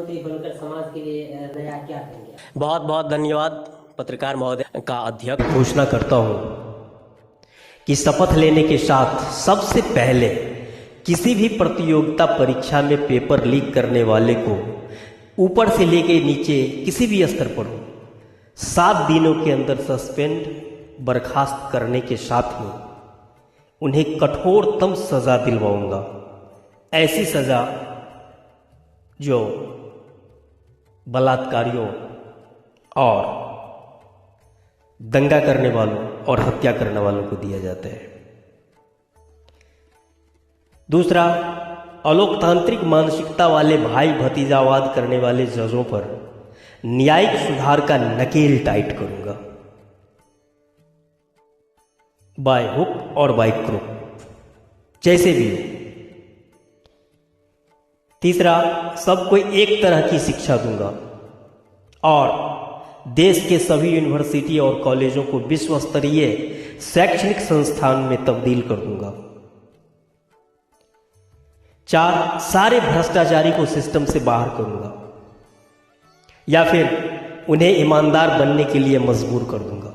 प्रधानमंत्री बनकर समाज के लिए नया क्या करेंगे? बहुत बहुत धन्यवाद पत्रकार महोदय का अध्यक्ष। घोषणा करता हूं कि शपथ लेने के साथ सबसे पहले किसी भी प्रतियोगिता परीक्षा में पेपर लीक करने वाले को ऊपर से लेके नीचे किसी भी स्तर पर हो 7 दिनों के अंदर सस्पेंड बर्खास्त करने के साथ ही उन्हें कठोरतम सजा दिलवाऊंगा। ऐसी सजा जो बलात्कारियों और दंगा करने वालों और हत्या करने वालों को दिया जाता है। दूसरा, अलोकतांत्रिक मानसिकता वाले भाई भतीजावाद करने वाले जजों पर न्यायिक सुधार का नकेल टाइट करूंगा, बाय हुक और बाय क्रुक, जैसे भी हो। तीसरा, सबको एक तरह की शिक्षा दूंगा और देश के सभी यूनिवर्सिटी और कॉलेजों को विश्व स्तरीय शैक्षणिक संस्थान में तब्दील कर दूंगा। 4, सारे भ्रष्टाचारी को सिस्टम से बाहर करूंगा या फिर उन्हें ईमानदार बनने के लिए मजबूर कर दूंगा,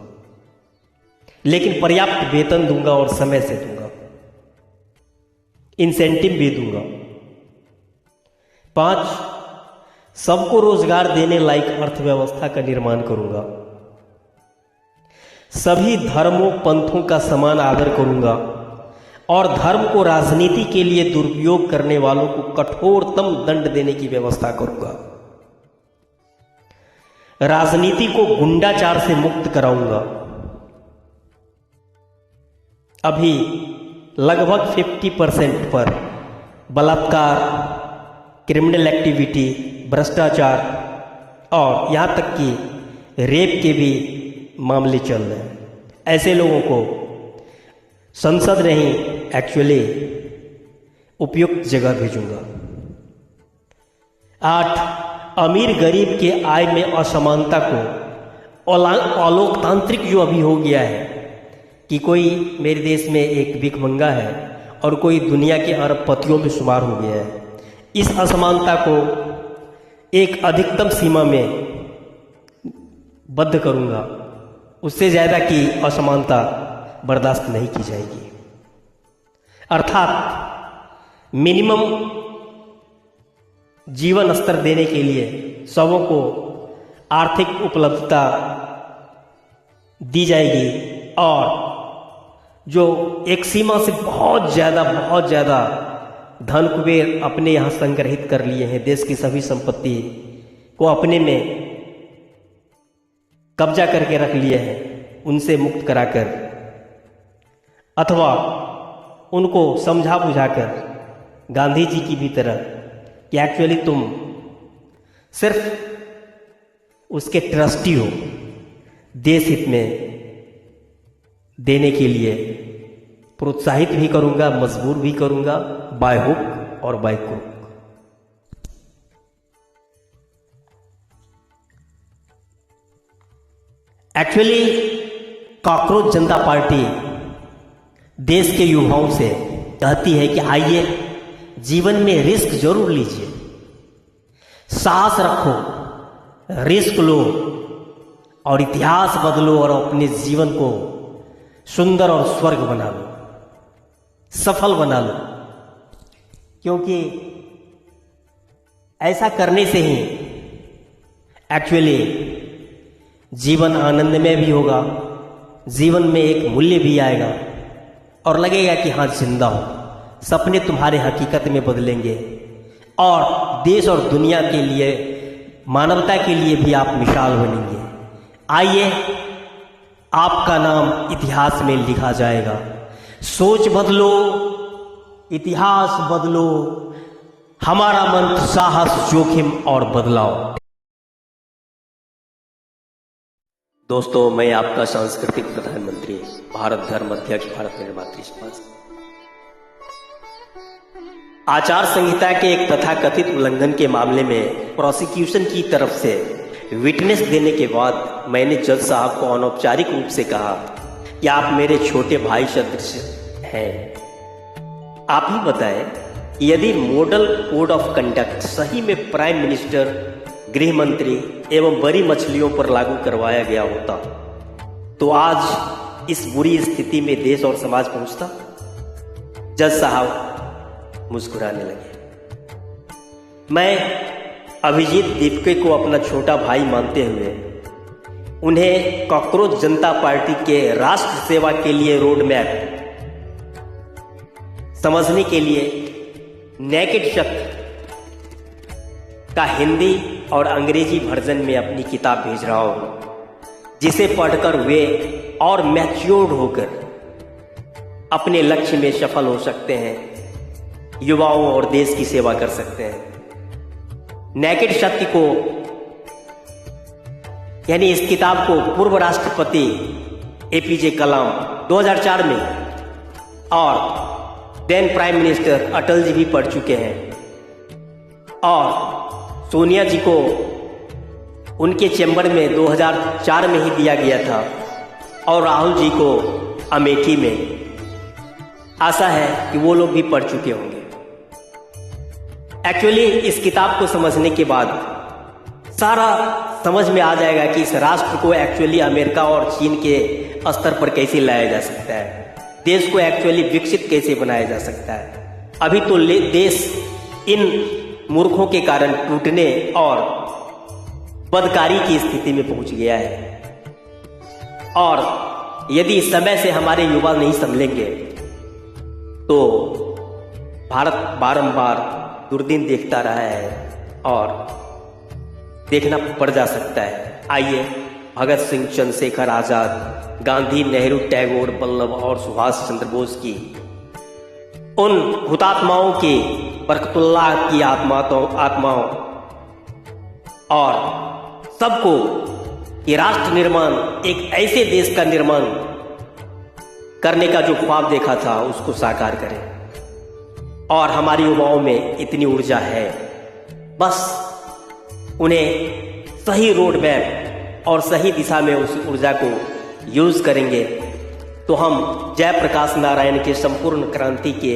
लेकिन पर्याप्त वेतन दूंगा और समय से दूंगा, इंसेंटिव भी दूंगा। 5, सबको रोजगार देने लायक अर्थव्यवस्था का निर्माण करूंगा। सभी धर्मों पंथों का समान आदर करूंगा और धर्म को राजनीति के लिए दुरुपयोग करने वालों को कठोरतम दंड देने की व्यवस्था करूंगा। राजनीति को गुंडाचार से मुक्त कराऊंगा। अभी लगभग 50% पर बलात्कार, क्रिमिनल एक्टिविटी, भ्रष्टाचार और यहाँ तक कि रेप के भी मामले चल रहे हैं। ऐसे लोगों को संसद नहीं, एक्चुअली उपयुक्त जगह भेजूंगा। 8, अमीर गरीब के आय में असमानता को, अलोकतांत्रिक जो अभी हो गया है कि कोई मेरे देश में एक भिखमंगा है और कोई दुनिया के अरबपतियों में शुमार हो गया है, इस असमानता को एक अधिकतम सीमा में बद्ध करूंगा। उससे ज्यादा की असमानता बर्दाश्त नहीं की जाएगी। अर्थात मिनिमम जीवन स्तर देने के लिए सबों को आर्थिक उपलब्धता दी जाएगी और जो एक सीमा से बहुत ज्यादा धन कुबेर अपने यहां संग्रहित कर लिए हैं, देश की सभी संपत्ति को अपने में कब्जा करके रख लिए हैं, उनसे मुक्त कराकर अथवा उनको समझा बुझाकर गांधी जी की भी तरह कि एक्चुअली तुम सिर्फ उसके ट्रस्टी हो, देश हित में देने के लिए प्रोत्साहित भी करूंगा, मजबूर भी करूंगा, बाय हुक और by crook. Actually cockroach Janata party देश के युवाओं से कहती है कि आइए जीवन में रिस्क जरूर लीजिए, साहस रखो, रिस्क लो और इतिहास बदलो और अपने जीवन को सुंदर और स्वर्ग बना लो, सफल बना लो। क्योंकि ऐसा करने से ही एक्चुअली जीवन आनंदमय भी होगा, जीवन में एक मूल्य भी आएगा और लगेगा कि हाँ जिंदा हो। सपने तुम्हारे हकीकत में बदलेंगे और देश और दुनिया के लिए, मानवता के लिए भी आप मिसाल बनेंगे। आइए, आपका नाम इतिहास में लिखा जाएगा। सोच बदलो, इतिहास बदलो, हमारा मंत्र साहस, जोखिम और बदलाव। दोस्तों, मैं आपका सांस्कृतिक प्रधानमंत्री, भारत धर्म अध्यक्ष, भारत निर्मात्री समाज। आचार संहिता के एक तथाकथित उल्लंघन के मामले में प्रोसिक्यूशन की तरफ से विटनेस देने के बाद मैंने जज साहब को अनौपचारिक रूप से कहा कि आप मेरे छोटे भाई सदृश हैं। आप ही बताएं यदि मॉडल कोड ऑफ कंडक्ट सही में प्राइम मिनिस्टर, गृह मंत्री एवं बड़ी मछलियों पर लागू करवाया गया होता तो आज इस बुरी स्थिति में देश और समाज पहुंचता। जज साहब मुस्कुराने लगे। मैं अभिजीत दीपके को अपना छोटा भाई मानते हुए उन्हें कॉकरोच जनता पार्टी के राष्ट्र सेवा के लिए रोड मैप समझने के लिए नेकेड शक्ति का हिंदी और अंग्रेजी वर्जन में अपनी किताब भेज रहा हूं, जिसे पढ़कर वे और मैच्योर्ड होकर अपने लक्ष्य में सफल हो सकते हैं, युवाओं और देश की सेवा कर सकते हैं। नेकेड शक्ति को यानी इस किताब को पूर्व राष्ट्रपति एपीजे कलाम 2004 में और then prime minister Atal ji भी पढ़ चुके हैं, और सोनिया जी को उनके चैम्बर में 2004 में ही दिया गया था, और राहुल जी को अमेठी में। आशा है कि वो लोग भी पढ़ चुके होंगे। एक्चुअली इस किताब को समझने के बाद सारा समझ में आ जाएगा कि इस राष्ट्र को एक्चुअली अमेरिका और चीन के स्तर पर कैसे लाया जा सकता है, देश को एक्चुअली विकसित कैसे बनाया जा सकता है। अभी तो देश इन मूर्खों के कारण टूटने और बदकारी की स्थिति में पहुंच गया है, और यदि समय से हमारे युवा नहीं संभलेंगे तो भारत बारंबार दुर्दिन देखता रहा है और देखना पड़ जा सकता है। आइए भगत सिंह, चंद्रशेखर आजाद, गांधी, नेहरू, टैगोर, वल्लभ और सुभाष चंद्र बोस की उन हुतात्माओं की बरकतुल्लाह की आत्माओं और सबको ये राष्ट्र निर्माण, एक ऐसे देश का निर्माण करने का जो ख्वाब देखा था उसको साकार करें। और हमारी युवाओं में इतनी ऊर्जा है, बस उन्हें सही रोड मैप और सही दिशा में उस ऊर्जा को यूज करेंगे तो हम जयप्रकाश नारायण के संपूर्ण क्रांति के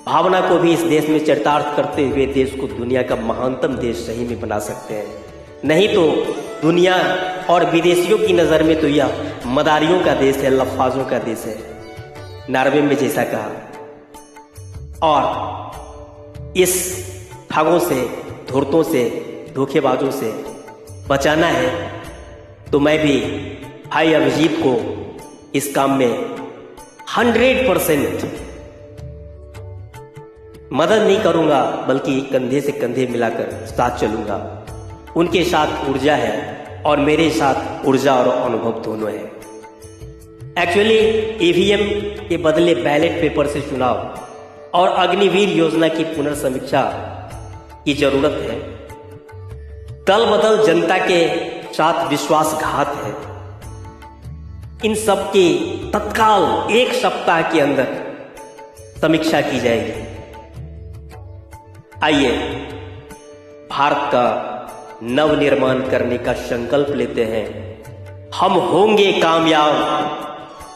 भावना को भी इस देश में चरितार्थ करते हुए देश को दुनिया का महानतम देश सही में बना सकते हैं। नहीं तो दुनिया और विदेशियों की नजर में तो यह मदारियों का देश है, लफ्फाजों का देश है, नार्वे में जैसा कहा। और इस ठगों से, धूर्तों से, धोखेबाजों से बचाना है तो मैं भी भाई अभिजीत को इस काम में 100% मदद नहीं करूंगा, बल्कि कंधे से कंधे मिलाकर साथ चलूंगा। उनके साथ ऊर्जा है और मेरे साथ ऊर्जा और अनुभव दोनों है। एक्चुअली ईवीएम के बदले बैलेट पेपर से चुनाव और अग्निवीर योजना की पुनर्समीक्षा की जरूरत है। दल बदल जनता के साथ विश्वासघात है। इन सब की तत्काल 1 सप्ताह के अंदर समीक्षा की जाएगी। आइए भारत का नवनिर्माण करने का संकल्प लेते हैं। हम होंगे कामयाब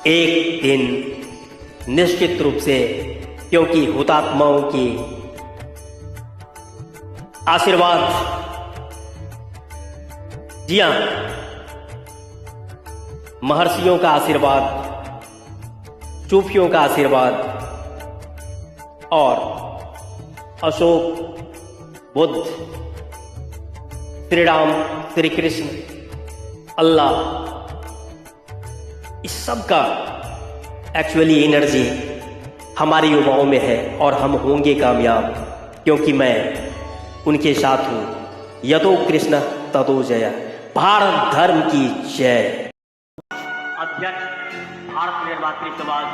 एक दिन, निश्चित रूप से, क्योंकि हुतात्माओं की आशीर्वाद, जी हां, महर्षियों का आशीर्वाद, सूफियों का आशीर्वाद और अशोक, बुद्ध, श्री राम, श्री कृष्ण, अल्लाह, इस सब का एक्चुअली एनर्जी हमारे युवाओं में है और हम होंगे कामयाब, क्योंकि मैं उनके साथ हूं। यदो कृष्ण तदो जय। भारत धर्म की जय। अध्यक्ष भारत निर्वात्री समाज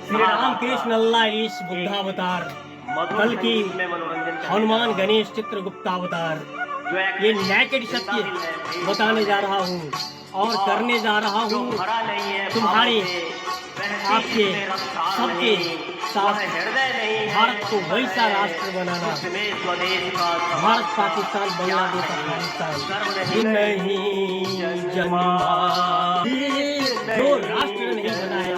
श्री राम कृष्ण अल्लाह ईश बुद्धावतार, बल्कि हनुमान गणेश चित्रगुप्तावतार, ये नेकेड सत्य बताने जा रहा हूँ और करने जा रहा हूँ तुम्हारे आपके सबके साथ। भारत को वैसा राष्ट्र बनाना, भारत, पाकिस्तान, बांग्लादेश, अफगानिस्तान नहीं जन्मा, जो राष्ट्र नहीं बनाया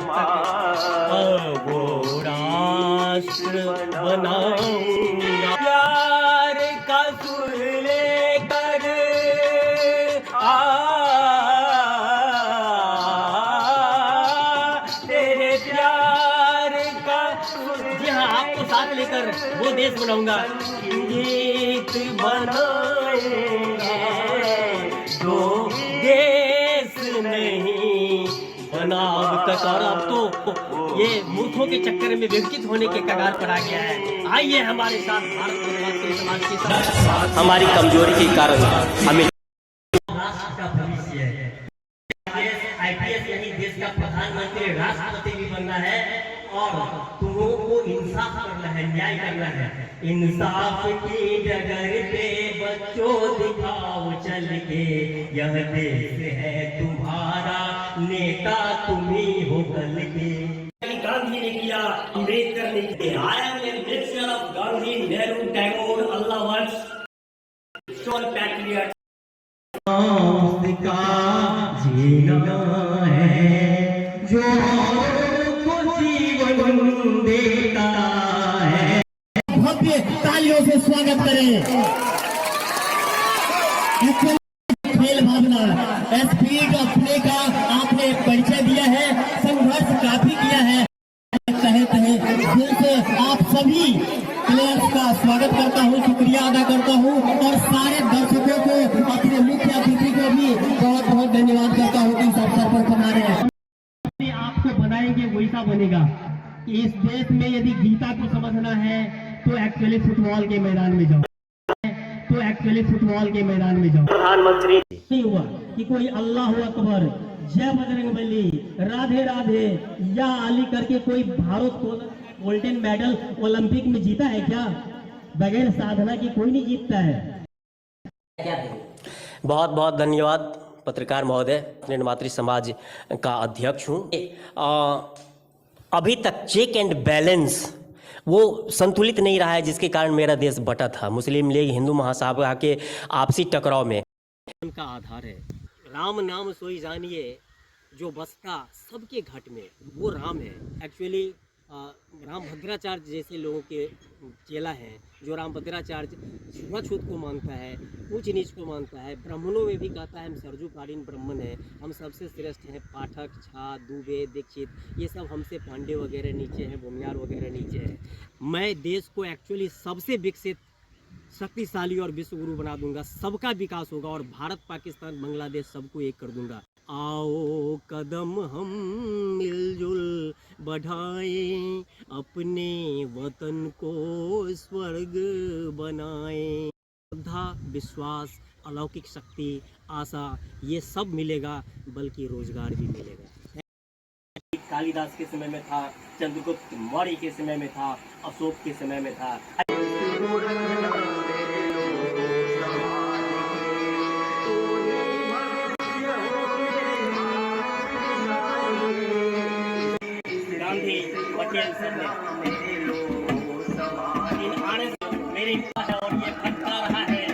वो राष्ट्र राष्ट्र बनाऊंगा। प्यार का सुर लेकर तेरे प्यार का जी हाँ आपको साथ लेकर वो देश बनाऊंगा। गीत बनाएंगे जो देश नहीं बनाव ककार। अब तो ये मूर्खों के चक्कर में विकसित होने के कगार पर आ गया है। आइए हमारे साथ भारत निर्वाचन समाज के साथ। हमारी कमजोरी के कारण हमें राष्ट्र का भविष्य है। IPS यानी देश का प्रधानमंत्री राष्ट्रपति भी बनना है और तुमों को इंसाफ करना है, न्याय करना है। इंसाफ की डगर पे बच्चों दिखाओ चल के, यह देश है तुम्हारा, नेता तुम ही हो कल के। गांधी ने किया, अम्बेडकर ने किया। I am a mixture of Gandhi, Nehru, Tagore, Allah once, sole patriot. का जीना है जो को जीवन देता है। भव्य तालियों से स्वागत करें। खेल भावना, स्पीड ऑफ प्ले का आपने परिचय दिया है, संघर्ष काफी किया है। दिल से आप सभी प्लेयर्स का स्वागत करता हूँ, शुक्रिया अदा करता हूँ और सारे दर्शकों को, अपने मुख्य अतिथि को भी बहुत बहुत धन्यवाद करता हूँ कि इस अवसर पर बना रहे हैं। आपको बनाएंगे वैसा बनेगा। इस देश में यदि गीता को समझना है तो एक्चुअली फुटबॉल के मैदान में जाओ, मैदान में जाओ। प्रधानमंत्री नहीं हुआ कि कोई अल्लाह अकबर, जय बजरंगबली, राधे राधे या अली करके कोई भारत को गोल्डन मेडल ओलंपिक में जीता है क्या? बगैर साधना की कोई नहीं जीतता है। बहुत बहुत धन्यवाद पत्रकार महोदय। निर्मात्री समाज का अध्यक्ष हूँ। अभी तक चेक एंड बैलेंस वो संतुलित नहीं रहा है, जिसके कारण मेरा देश बटा था। मुस्लिम लीग हिंदू महासभा के आपसी टकराव में उनका आधार है राम नाम सोई जानिए, जो बसता सबके घट में वो राम है। एक्चुअली राम भद्राचार्य जैसे लोगों के चेला हैं, जो राम भद्राचार्य छुआछूत को मानता है, ऊंच नीच को मानता है। ब्राह्मणों में भी कहता है हम सरजूकालीन ब्राह्मण हैं, हम सबसे श्रेष्ठ हैं। पाठक, झा, दुबे, दीक्षित, ये सब हमसे पांडे वगैरह नीचे हैं, भूमियार वगैरह नीचे हैं। मैं देश को एक्चुअली सबसे विकसित, शक्तिशाली और विश्व गुरु बना दूंगा। सबका विकास होगा और भारत, पाकिस्तान, बांग्लादेश सबको एक कर दूंगा। आओ कदम हम मिलजुल बढ़ाएं, अपने वतन को स्वर्ग बनाएं। श्रद्धा, विश्वास, अलौकिक शक्ति, आशा, ये सब मिलेगा, बल्कि रोजगार भी मिलेगा। कालिदास के समय में था, चंद्रगुप्त मौर्य के समय में था, अशोक के समय में था। गांधी, पटेल सर ने मेरी है और ये भटका रहा है।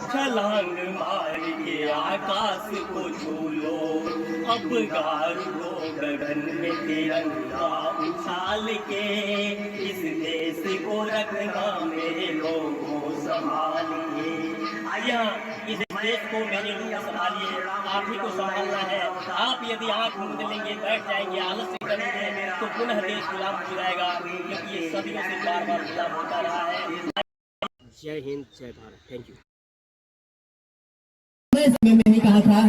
छलांग मार के आकाश को छू लो, अब गारो गगन में तिरंगा उछाल के, इस देश को रखना मेरे लोगों संभालिए। इस देश को मेरे लोग संभालिए, आप ही को संभालना है। आप यदि आंख मूंद लेंगे, बैठ जाएंगे, आलस्य करेंगे, तो पुनः देश गुलाम हो जाएगा, क्योंकि ये सदियों से बार बार गुलाम होता रहा है। जय हिंद, जय भारत। Thank you. मैंने कहा था